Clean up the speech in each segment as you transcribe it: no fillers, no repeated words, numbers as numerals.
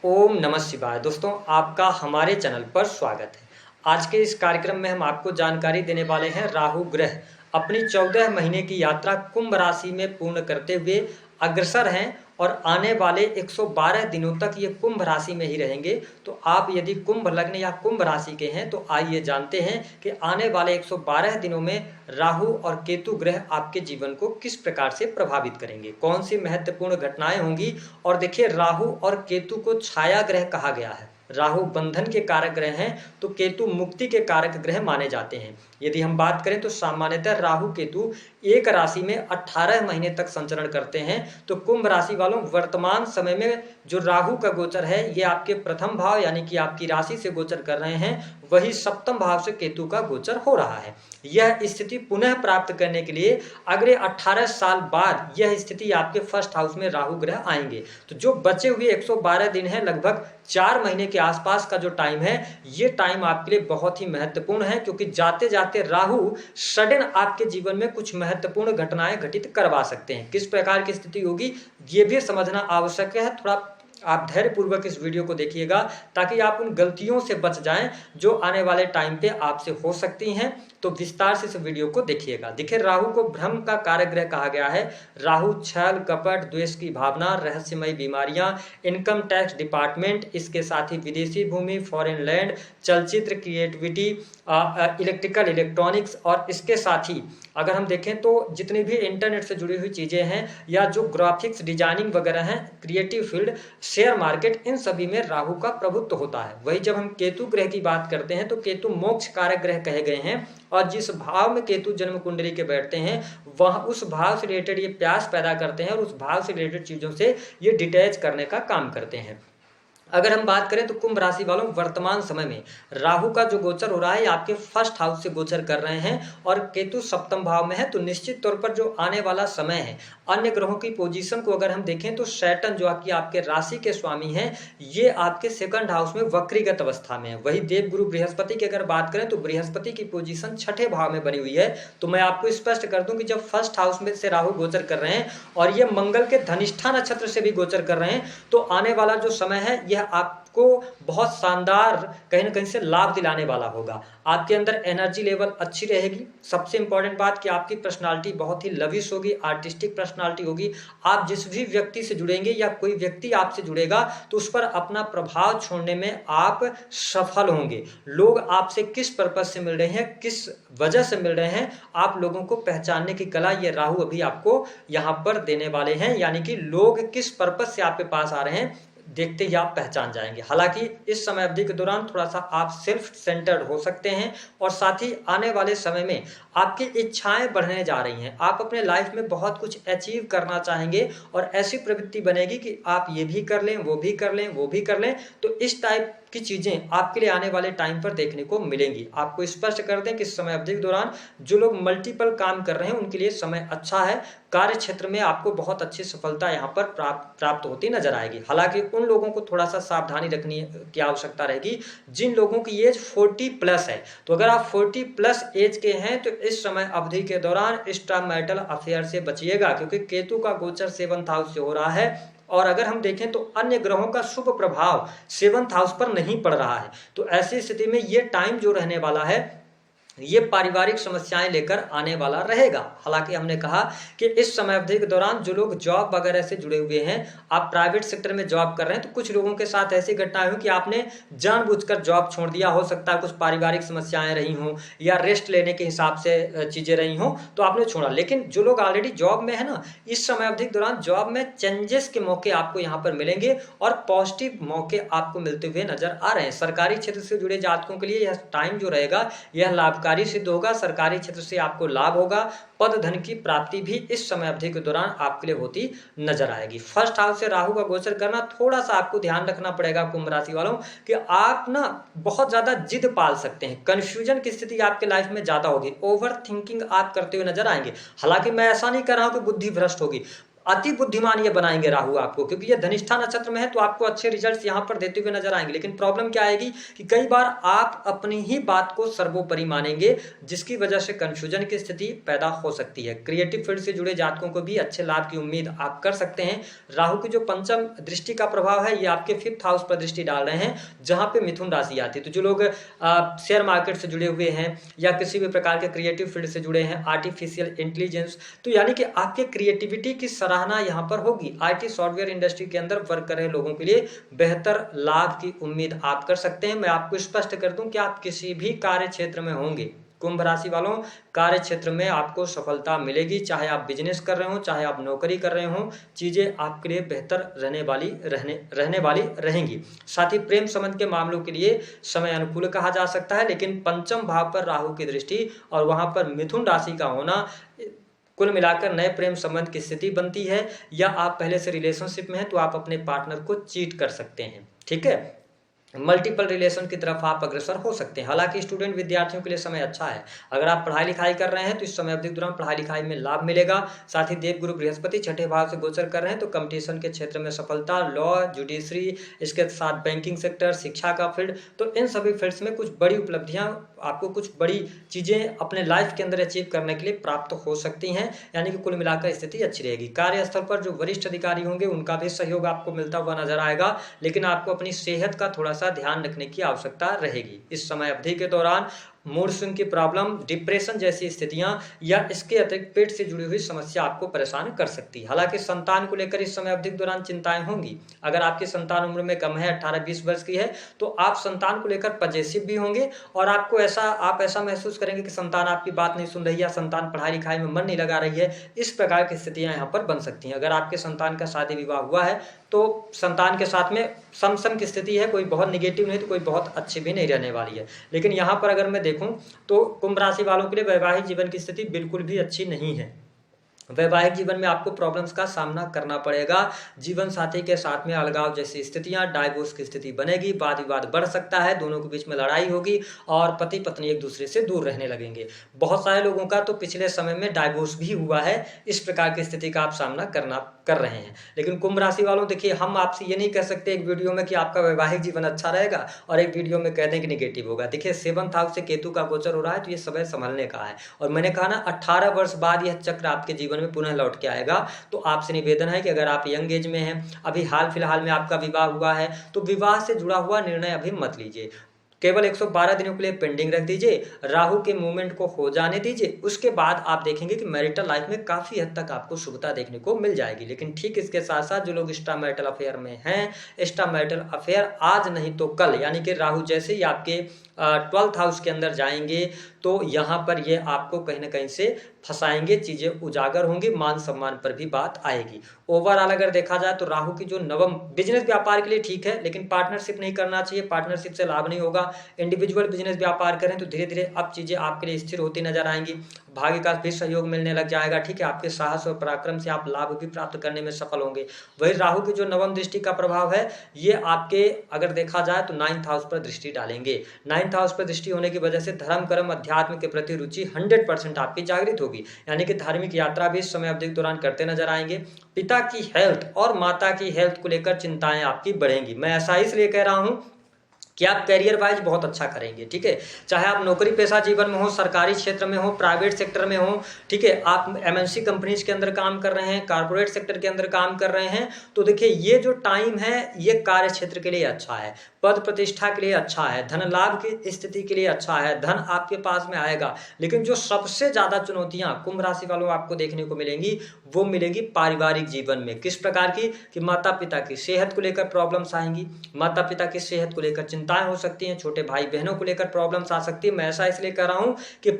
ओम नमः शिवाय। दोस्तों, आपका हमारे चैनल पर स्वागत है। आज के इस कार्यक्रम में हम आपको जानकारी देने वाले हैं राहु ग्रह अपनी 14 महीने की यात्रा कुंभ राशि में पूर्ण करते हुए अग्रसर हैं और आने वाले 112 दिनों तक ये कुंभ राशि में ही रहेंगे। तो आप यदि कुंभ लग्न या कुंभ राशि के हैं तो आइए जानते हैं कि आने वाले 112 दिनों में राहु और केतु ग्रह आपके जीवन को किस प्रकार से प्रभावित करेंगे, कौन सी महत्वपूर्ण घटनाएं होंगी। और देखिए, राहु और केतु को छाया ग्रह कहा गया है। राहु बंधन के कारक ग्रह हैं तो केतु मुक्ति के कारक ग्रह माने जाते हैं। यदि हम बात करें तो सामान्यतः राहु केतु एक राशि में 18 महीने तक संचरण करते हैं। तो कुंभ राशि वालों, वर्तमान समय में जो राहु का गोचर है ये आपके प्रथम भाव यानी कि आपकी राशि से गोचर कर रहे हैं, वही सप्तम भाव से केतु का गोचर हो रहा है। यह स्थिति पुनः प्राप्त करने के लिए अगले 18 साल बाद यह स्थिति आपके फर्स्ट हाउस में राहु ग्रह आएंगे। तो जो बचे हुए 112 दिन है, लगभग 4 महीने के आसपास का जो टाइम है, ये टाइम आपके लिए बहुत ही महत्वपूर्ण है, क्योंकि जाते जाते राहु सडन आपके जीवन में कुछ महत्वपूर्ण घटनाएं घटित करवा सकते हैं। किस प्रकार की स्थिति होगी ये भी समझना आवश्यक है। थोड़ा आप धैर्य पूर्वक इस वीडियो को देखिएगा ताकि आप उन गलतियों से बच जाएं जो आने वाले टाइम पे आपसे हो सकती हैं। तो विस्तार से इस वीडियो को देखिएगा। देखिए, राहु को भ्रम का कारक ग्रह कहा गया है। राहु छल कपट, द्वेष की भावना, रहस्यमयी बीमारियां, इनकम टैक्स डिपार्टमेंट, इसके साथ ही विदेशी भूमि, फॉरेन लैंड, चलचित्र, क्रिएटिविटी, इलेक्ट्रिकल इलेक्ट्रॉनिक्स, और इसके साथ ही अगर हम देखें तो जितनी भी इंटरनेट से जुड़ी हुई चीजें हैं या जो ग्राफिक्स डिजाइनिंग वगैरह हैं, क्रिएटिव फील्ड, शेयर मार्केट, इन सभी में राहु का प्रभुत्व होता है। वही जब हम केतु ग्रह की बात करते हैं तो केतु मोक्ष कारक ग्रह कहे गए हैं, और जिस भाव में केतु जन्म कुंडली के बैठते हैं वह उस भाव से रिलेटेड ये प्यास पैदा करते हैं और उस भाव से रिलेटेड चीजों से ये डिटैच करने का काम करते हैं। अगर हम बात करें तो कुंभ राशि वालों, वर्तमान समय में राहु का जो गोचर हो रहा है आपके फर्स्ट हाउस से गोचर कर रहे हैं और केतु सप्तम भाव में है। तो निश्चित तौर पर जो आने वाला समय है, अन्य ग्रहों की पोजीशन को अगर हम देखें तो सैटर्न जो आपके राशि के स्वामी हैं, ये आपके सेकंड हाउस में वक्रीगत अवस्था में है। वही देवगुरु बृहस्पति की अगर बात करें तो बृहस्पति की पोजीशन छठे भाव में बनी हुई है। तो मैं आपको स्पष्ट कर दूं कि जब फर्स्ट हाउस में से राहु गोचर कर रहे हैं और ये मंगल के धनिष्ठा नक्षत्र से भी गोचर कर रहे हैं, तो आने वाला जो समय है यह आपको बहुत शानदार कहीं ना कहीं से लाभ दिलाने वाला होगा। आपके अंदर एनर्जी लेवल अच्छी रहेगी। सबसे इंपॉर्टेंट बात कि आपकी पर्सनालिटी बहुत ही लविश होगी, आर्टिस्टिक पर्सनालिटी होगी। आप जिस भी व्यक्ति से जुड़ेंगे या कोई व्यक्ति आपसे जुड़ेगा तो उस पर अपना प्रभाव छोड़ने में आप सफल होंगे। लोग आपसे किस पर्पज से मिल रहे हैं, किस वजह से मिल रहे हैं, आप लोगों को पहचानने की कला ये राहु अभी आपको यहाँ पर देने वाले हैं। यानी कि लोग किस पर्पज से आपके पास आ रहे हैं देखते ही आप पहचान जाएंगे। हालांकि इस समय अवधि के दौरान थोड़ा सा आप सेल्फ सेंटर्ड हो सकते हैं और साथ ही आने वाले समय में आपकी इच्छाएं बढ़ने जा रही हैं। आप अपने लाइफ में बहुत कुछ अचीव करना चाहेंगे और ऐसी प्रवृत्ति बनेगी कि आप ये भी कर लें, वो भी कर लें, वो भी कर लें। तो इस टाइप की चीजें आपके लिए आने वाले टाइम पर देखने को मिलेंगी। आपको स्पष्ट कर दें कि इस समय अवधि के दौरान जो लोग मल्टीपल काम कर रहे हैं उनके लिए समय अच्छा है। कार्य क्षेत्र में आपको बहुत अच्छी सफलता यहाँ पर प्राप्त होती नजर आएगी। हालांकि उन लोगों को थोड़ा सा सावधानी रखने की आवश्यकता रहेगी जिन लोगों की एज 40+ है। तो अगर आप 40+ एज के हैं तो इस समय अवधि के दौरान एक्स्ट्रा मैरिटल अफेयर से बचिएगा, क्योंकि केतु का गोचर 7th हाउस से हो रहा है। और अगर हम देखें तो अन्य ग्रहों का शुभ प्रभाव 7th हाउस पर नहीं पड़ रहा है। तो ऐसी स्थिति में ये टाइम जो रहने वाला है ये पारिवारिक समस्याएं लेकर आने वाला रहेगा। हालांकि हमने कहा कि इस समय अवधि के दौरान जो लोग जॉब वगैरह से जुड़े हुए हैं, आप प्राइवेट सेक्टर में जॉब कर रहे हैं, तो कुछ लोगों के साथ ऐसी घटनाएं हुई कि आपने जानबूझकर जॉब छोड़ दिया। हो सकता है कुछ पारिवारिक समस्याएं रही हों या रेस्ट लेने के हिसाब से चीजें रही हों तो आपने छोड़ा। लेकिन जो लोग ऑलरेडी जॉब में है ना, इस समय अवधि के दौरान जॉब में चेंजेस के मौके आपको यहाँ पर मिलेंगे और पॉजिटिव मौके आपको मिलते हुए नजर आ रहे हैं। सरकारी क्षेत्र से जुड़े जातकों के लिए यह टाइम जो रहेगा यह लाभकारी सिद्ध होगा। सरकारी क्षेत्र से आपको लाभ होगा। पद धन की प्राप्ति भी इस समय अवधि के दौरान आपके लिए होती नजर आएगी। फर्स्ट हाउस से राहु का गोचर करना, थोड़ा सा आपको ध्यान रखना पड़ेगा कुंभ राशि वालों कि आप ना बहुत ज्यादा जिद पाल सकते हैं। कंफ्यूजन की स्थिति आपके लाइफ में ज्यादा होगी। ओवर थिंकिंग आप करते हुए नजर आएंगे। हालांकि मैं ऐसा नहीं कर रहा हूं कि बुद्धि भ्रष्ट होगी। अति बुद्धिमान ये बनाएंगे राहु आपको, क्योंकि ये धनिष्ठा नक्षत्र में है तो आपको अच्छे रिजल्ट्स यहाँ पर देते हुए नजर आएंगे। लेकिन प्रॉब्लम क्या आएगी कि कई बार आप अपनी ही बात को सर्वोपरि मानेंगे, जिसकी वजह से कंफ्यूजन की स्थिति पैदा हो सकती है। क्रिएटिव फील्ड से जुड़े जातकों को भी अच्छे लाभ की उम्मीद आप कर सकते हैं। राहु की जो पंचम दृष्टि का प्रभाव है ये आपके 5th हाउस पर दृष्टि डाल रहे हैं, जहां पे मिथुन राशि आती है। तो जो लोग शेयर मार्केट से जुड़े हुए हैं या किसी भी प्रकार के क्रिएटिव फील्ड से जुड़े हैं, आर्टिफिशियल इंटेलिजेंस, तो यानी कि आपके क्रिएटिविटी की सराहना यहाँ पर होगी। आईटी सॉफ्टवेयर इंडस्ट्री के अंदर वर्क कर रहे लोगों के लिए बेहतर लाभ की उम्मीद आप कर सकते हैं। मैं आपको स्पष्ट कर दूं कि आप किसी भी कार्य क्षेत्र में होंगे, कुंभ राशि वालों, कार्य क्षेत्र में आपको सफलता मिलेगी। चाहे आप बिजनेस कर रहे हो, चाहे आप नौकरी कर रहे हो, चीजें आपके लिए बेहतर रहने वाली रहेंगी। साथ ही प्रेम संबंध के मामलों के लिए समय अनुकूल कहा जा सकता है, लेकिन पंचम भाव पर राहु की दृष्टि और वहां पर मिथुन राशि का होना, कुल मिलाकर नए प्रेम संबंध की स्थिति बनती है। या आप पहले से रिलेशनशिप में हैं तो आप अपने पार्टनर को चीट कर सकते हैं। ठीक है, मल्टीपल रिलेशन की तरफ आप अग्रसर हो सकते हैं। हालांकि स्टूडेंट विद्यार्थियों के लिए समय अच्छा है। अगर आप पढ़ाई लिखाई कर रहे हैं तो इस समय अवधि के दौरान पढ़ाई लिखाई में लाभ मिलेगा। साथ ही देवगुरु बृहस्पति 6ठे भाव से गोचर कर रहे हैं तो कंपटीशन के क्षेत्र में सफलता, लॉ, जुडिशरी, इसके साथ बैंकिंग सेक्टर, शिक्षा का फील्ड, तो इन सभी फील्ड्स में कुछ बड़ी उपलब्धियां, आपको कुछ बड़ी चीजें अपने लाइफ के अंदर अचीव करने के लिए प्राप्त हो सकती हैं। यानी कि कुल मिलाकर स्थिति अच्छी रहेगी। कार्यस्थल पर जो वरिष्ठ अधिकारी होंगे उनका भी सहयोग आपको मिलता हुआ नजर आएगा, लेकिन आपको अपनी सेहत का थोड़ा सा ध्यान रखने की आवश्यकता रहेगी। इस समय अवधि के दौरान मूड स्विंग की प्रॉब्लम, डिप्रेशन जैसी स्थितियां या इसके अतिरिक्त पेट से जुड़ी हुई समस्या आपको परेशान कर सकती है। हालांकि संतान को लेकर इस समय अवधि के दौरान चिंताएं होंगी। अगर आपकी संतान उम्र में कम है, 18-20 वर्ष की है, तो आप संतान को लेकर पजेसिव भी होंगे और आप ऐसा महसूस करेंगे कि संतान आपकी बात नहीं सुन रही है, संतान पढ़ाई लिखाई में मन नहीं लगा रही है। इस प्रकार की स्थितियां यहाँ पर बन सकती हैं। अगर आपके संतान का शादी विवाह हुआ है तो संतान के साथ में सम की स्थिति है, कोई बहुत निगेटिव नहीं तो कोई बहुत अच्छी भी नहीं रहने वाली है। लेकिन यहाँ पर अगर मैं देखूं तो कुंभ राशि वालों के लिए वैवाहिक जीवन की स्थिति बिल्कुल भी अच्छी नहीं है। वैवाहिक जीवन में आपको प्रॉब्लम्स का सामना करना पड़ेगा। जीवन साथी के साथ में अलगाव जैसी स्थितियां, डाइवोर्स की स्थिति बनेगी, वाद विवाद बढ़ सकता है, दोनों के बीच में लड़ाई होगी और पति पत्नी एक दूसरे से दूर रहने लगेंगे। बहुत सारे लोगों का तो पिछले समय में डाइवोर्स भी हुआ है। इस प्रकार की स्थिति का आप सामना कर रहे हैं। लेकिन कुंभ राशि वालों, देखिए, हम आपसे ये नहीं कह सकते एक वीडियो में कि आपका वैवाहिक जीवन अच्छा रहेगा और एक वीडियो में कह दें कि निगेटिव होगा। देखिए, 7th हाउस से केतु का गोचर हो रहा है तो ये समय संभलने का है। और मैंने कहा ना, 18 वर्ष बाद यह चक्र आपके जीवन में पुनः लौट के आएगा। तो आपसे निवेदन है कि अगर आप यंग एज में हैं, अभी हाल फिलहाल में आपका विवाह हुआ है, तो विवाह से जुड़ा हुआ निर्णय अभी मत लीजिए। केवल 112 दिनों के लिए पेंडिंग रख दीजिए, राहु के मूवमेंट को हो जाने दीजिए। उसके बाद आप देखेंगे कि मैरिटल लाइफ में काफी हद तक आपको शुभता देखने को मिल जाएगी। लेकिन ठीक इसके साथ साथ जो लोग एक्स्ट्रा मैरिटल अफेयर में हैं, एक्स्ट्रा मैरिटल अफेयर आज नहीं तो कल, यानी कि राहु जैसे ही आपके 12th हाउस के अंदर जाएंगे तो यहाँ पर ये आपको कहीं ना कहीं से फंसाएंगे, चीजें उजागर होंगी, मान सम्मान पर भी बात आएगी। ओवरऑल अगर देखा जाए तो राहु की जो नवम, बिजनेस व्यापार के लिए ठीक है, लेकिन पार्टनरशिप नहीं करना चाहिए, पार्टनरशिप से लाभ नहीं होगा। इंडिविजुअल बिजनेस व्यापार करें तो धीरे धीरे अब चीजें आपके लिए स्थिर होती नजर आएंगी। भाग्य का भी सहयोग मिलने लग जाएगा। ठीक है, आपके साहस और पराक्रम से आप लाभ भी प्राप्त करने में सफल होंगे। वही राहु की जो नवम दृष्टि का प्रभाव है, ये आपके अगर देखा जाए तो 9th हाउस पर दृष्टि डालेंगे। 9th हाउस पर दृष्टि होने की वजह से धर्म, कर्म, अध्यात्म के प्रति रुचि 100% आपकी जागृत होगी। यानी कि धार्मिक यात्रा भी इस समय अवधि के दौरान करते नजर आएंगे। पिता की हेल्थ और माता की हेल्थ को लेकर चिंताएं आपकी बढ़ेंगी। मैं ऐसा इसलिए कह रहा हूं कि आप करियर वाइज बहुत अच्छा करेंगे। ठीक है, चाहे आप नौकरी पेशा जीवन में हो, सरकारी क्षेत्र में हो, प्राइवेट सेक्टर में हो, ठीक है, आप MNC कंपनीज के अंदर काम कर रहे हैं, कारपोरेट सेक्टर के अंदर काम कर रहे हैं, तो देखिए ये जो टाइम है ये कार्य क्षेत्र के लिए अच्छा है, पद प्रतिष्ठा के लिए अच्छा है, धन लाभ की स्थिति के लिए अच्छा है, धन आपके पास में आएगा। लेकिन जो सबसे ज्यादा चुनौतियां कुंभ राशि वालों आपको देखने को मिलेंगी, वो मिलेगी पारिवारिक जीवन में। किस प्रकार की? कि माता पिता की सेहत को लेकर प्रॉब्लम्स आएंगी, माता पिता की सेहत को लेकर चिंताएं हो सकती हैं, छोटे भाई बहनों को लेकर प्रॉब्लम्स आ सकती है। मैं ऐसा इसलिए कह रहा हूं कि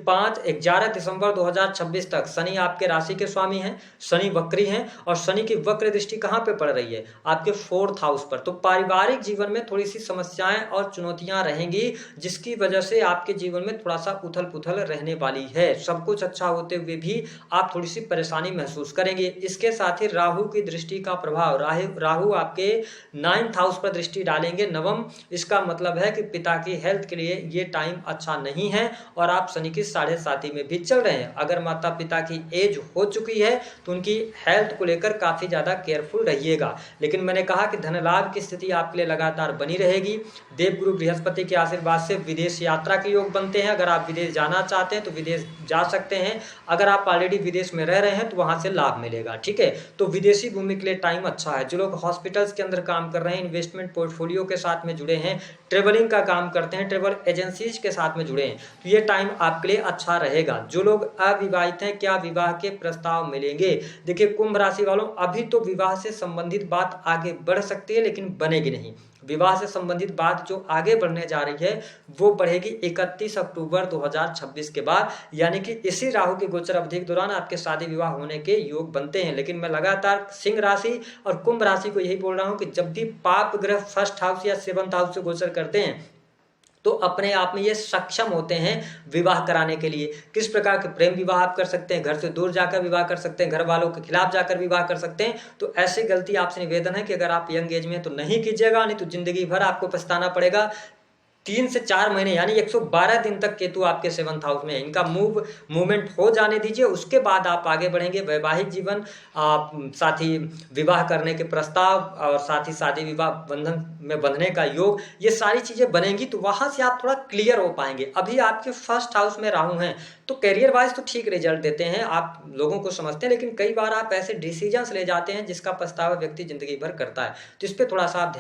11 दिसंबर 2026 तक शनि आपके राशि के स्वामी हैं, शनि वक्री हैं और शनि की वक्र दृष्टि कहां पे पड़ रही है? आपके 4th हाउस पर। तो पारिवारिक जीवन में थोड़ी सी समस्याएं और चुनौतियां रहेंगी, जिसकी वजह से आपके जीवन में थोड़ा सा उथल पुथल रहने वाली है। सब कुछ अच्छा होते हुए भी आप थोड़ी सी परेशानी महसूस करेंगे। इसके साथ ही राहु की दृष्टि का प्रभाव, राहु आपके 9th हाउस पर दृष्टि डालेंगे, नवम। इसका मतलब है कि पिता की हेल्थ के लिए ये टाइम अच्छा नहीं है और आप शनि की 7.5 में भी चल रहे हैं। अगर माता पिता की एज हो चुकी है तो उनकी हेल्थ को लेकर काफ़ी ज़्यादा केयरफुल रहिएगा। लेकिन मैंने कहा कि धन लाभ की स्थिति आपके लिए लगातार बनी रहेगी। देवगुरु बृहस्पति के आशीर्वाद से विदेश यात्रा के योग बनते हैं। अगर आप विदेश जाना चाहते हैं तो विदेश जा सकते हैं। अगर आप ऑलरेडी विदेश में रह रहे हैं तो वहाँ से लाभ मिलेगा, ठीक है। तो विदेशी भूमि के लिए टाइम अच्छा है। जो लोग हॉस्पिटल्स के अंदर काम कर रहे हैं, इन्वेस्टमेंट पोर्टफोलियो के साथ में जुड़े हैं, ट्रेवलिंग का काम करते हैं, ट्रेवल एजेंसीज के साथ में जुड़े हैं, तो ये टाइम आपके लिए अच्छा रहेगा। जो लोग अविवाहित हैं, क्या विवाह के प्रस्ताव मिलेंगे? देखिए कुंभ राशि वालों, अभी तो विवाह से संबंधित बात आगे बढ़ सकती है लेकिन बनेगी नहीं। विवाह से संबंधित बात जो आगे बढ़ने जा रही है वो बढ़ेगी 31 अक्टूबर 2026 के बाद, यानी कि इसी राहु की गोचर अवधि के दौरान आपके शादी विवाह होने के योग बनते हैं। लेकिन मैं लगातार सिंह राशि और कुंभ राशि को यही बोल रहा हूं कि जब भी पाप ग्रह फर्स्ट हाउस या सेवंथ हाउस से गोचर करते हैं तो अपने आप में ये सक्षम होते हैं विवाह कराने के लिए। किस प्रकार के प्रेम विवाह आप कर सकते हैं, घर से दूर जाकर विवाह कर सकते हैं, घर वालों के खिलाफ जाकर विवाह कर सकते हैं। तो ऐसी गलती आपसे निवेदन है कि अगर आप यंग एज में तो नहीं कीजिएगा, नहीं तो जिंदगी भर आपको पछताना पड़ेगा। 3 से 4 महीने यानी 112 दिन तक केतु आपके 7th हाउस में है। इनका मूवमेंट हो जाने दीजिए, उसके बाद आप आगे बढ़ेंगे। वैवाहिक जीवन, साथ ही विवाह करने के प्रस्ताव और साथ ही शादी विवाह बंधन में बंधने का योग, ये सारी चीज़ें बनेंगी तो वहाँ से आप थोड़ा क्लियर हो पाएंगे। अभी आपके फर्स्ट हाउस में राहु हैं तो करियर वाइज तो ठीक रिजल्ट देते हैं, आप लोगों को समझते हैं, लेकिन कई बार आप ऐसे डिसीजंस ले जाते हैं जिसका पछतावा व्यक्ति जिंदगी भर करता है। तो इस पर थोड़ा सा आप ध्यान